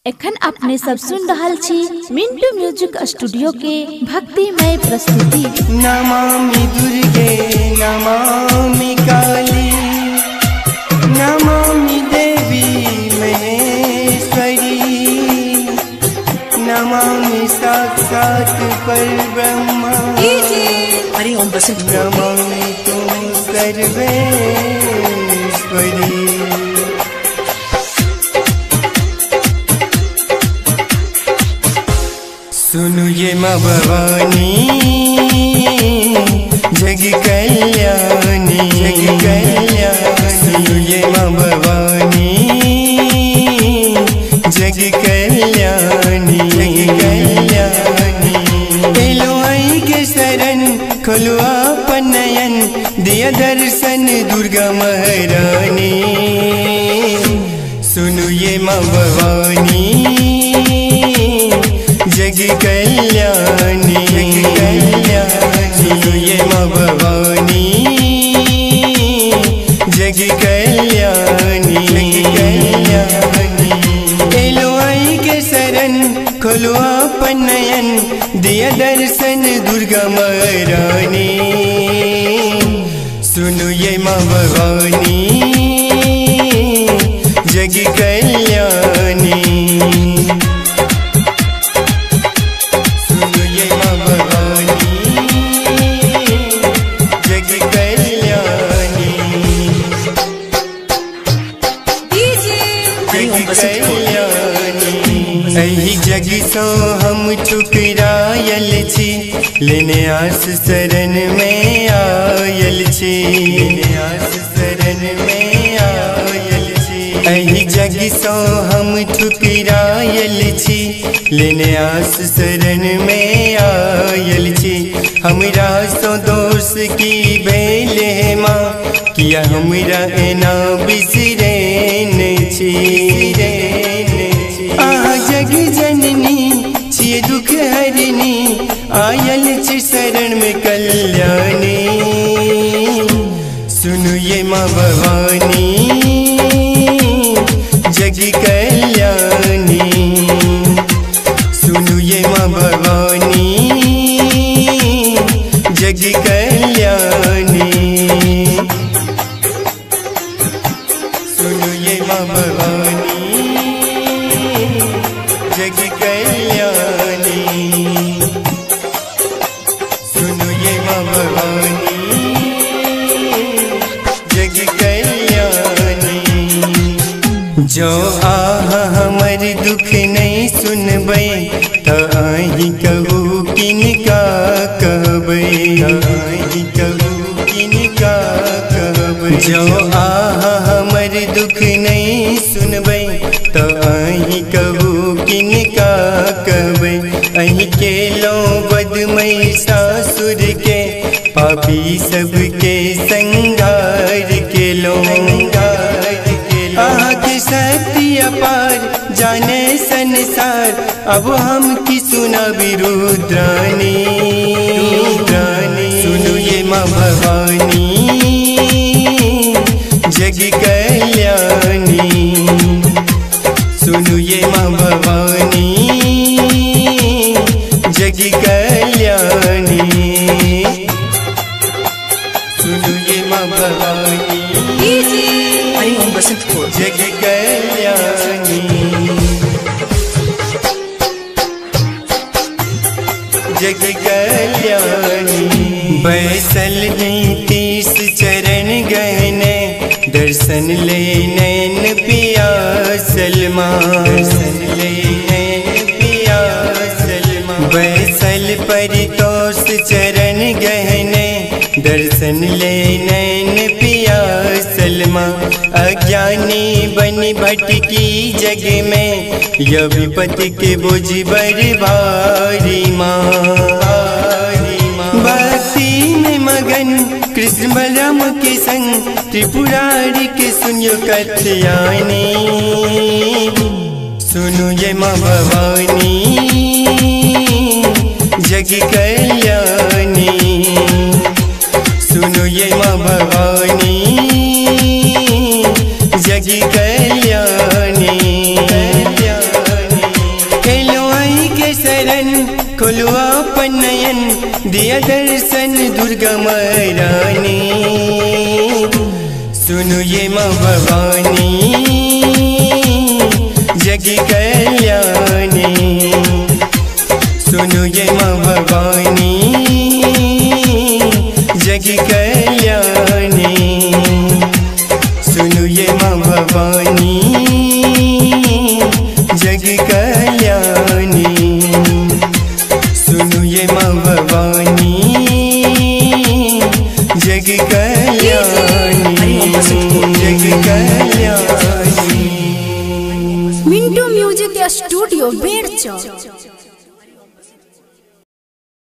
एखन अपने सब सुन रहल छी मिंटू म्यूजिक स्टूडियो के भक्तिमय प्रस्तुति। नमामि दुर्गे नमामि काली नमामि देवी महेश्वरी नमामि साक्षात् परब्रह्म नमामि तुम सर्वेश्वरी। सुनो ये माँ भवानी जग कल्याणी जग कल्याणी। सुनो ये माँ भवानी जग कल्याणी जग कल्याणी। एलो आई के शरण खोलो आपन नयन दिया दर्शन दुर्गा महारानी। सुनो ये माँ भवानी जग कल्याणी जग कल्याणी। ये माँ भवानी जग कल्याणी जग कल्याणी। एलो आई के शरण खोलो आपन नयन दिया दर्शन दुर्गा महारानी। सुनो ये माँ भवानी जग कल्याणी। अही जग सो हम ठुकरायल छी लेने आस शरण में आयल छी लेने आस शरण में आयल छी। अही जग सो हम ठुकरायल छी लेने आस शरण में आयल छी। हमरा सो दोष की बेले माँ किया हमरा एना बिसरेन छी। जग जननी छिए दुख हरनी आयल छी शरण में कल्याणी। सुनो ये माँ भवानी जग कल्याणी। सुनो ये माँ भवानी जग कल्याणी। सुनो ये माँ भवानी जग कल्याणी। सुनो ये माँ भवानी जग कल्याणी। जो आह हमर दुख नहीं सुनबै तो आही कहू किनका कहबै आही कहू किनका कहबै। जो आह हमर दुख नहीं सुनबै तो आही कहू किनका कहबै। अही के लो बदमई सासुर के पापी सबके संगार के लो आह के शक्ति अपार जाने संसार अब हम की सुना रुद्रानी। सुनो ये माँ भवानी जग कल्याणी। सुनो ये माँ भवानी जग कल्याणी। सुनो ये माँ भवानी जग कल्याणी जग कल्याणी। बैसल तीस चरण गहने दर्शन ले नैन पिया सलमा दर्शन ले नैन पिया सलमा। बैसल परितोष चरण गहने दर्शन ले नैन पिया सलमा। अज्ञानी बनी भटकी जग में यह विपत्ति के बोझ बड़ी भारी माँ। भक्ति में मगन कृष्ण बलराम के संग त्रिपुरारी के सुनियो कथयानी। सुनो ये माँ भवानी जग कल्याणी। सुनो ये माँ भवानी जग कल्याणी। आपन नयन दिया दर्शन दुर्गा महारानी। सुनो ये माँ भवानी जग कल्याणी। सुनो ये माँ भवानी जग कल्याणी। सुनो ये माँ भवानी जग कल्याणी। सुनो ये माँ भवानी जग कल्याणी। जग कल्याणी। Mintu music studio बेड़चो।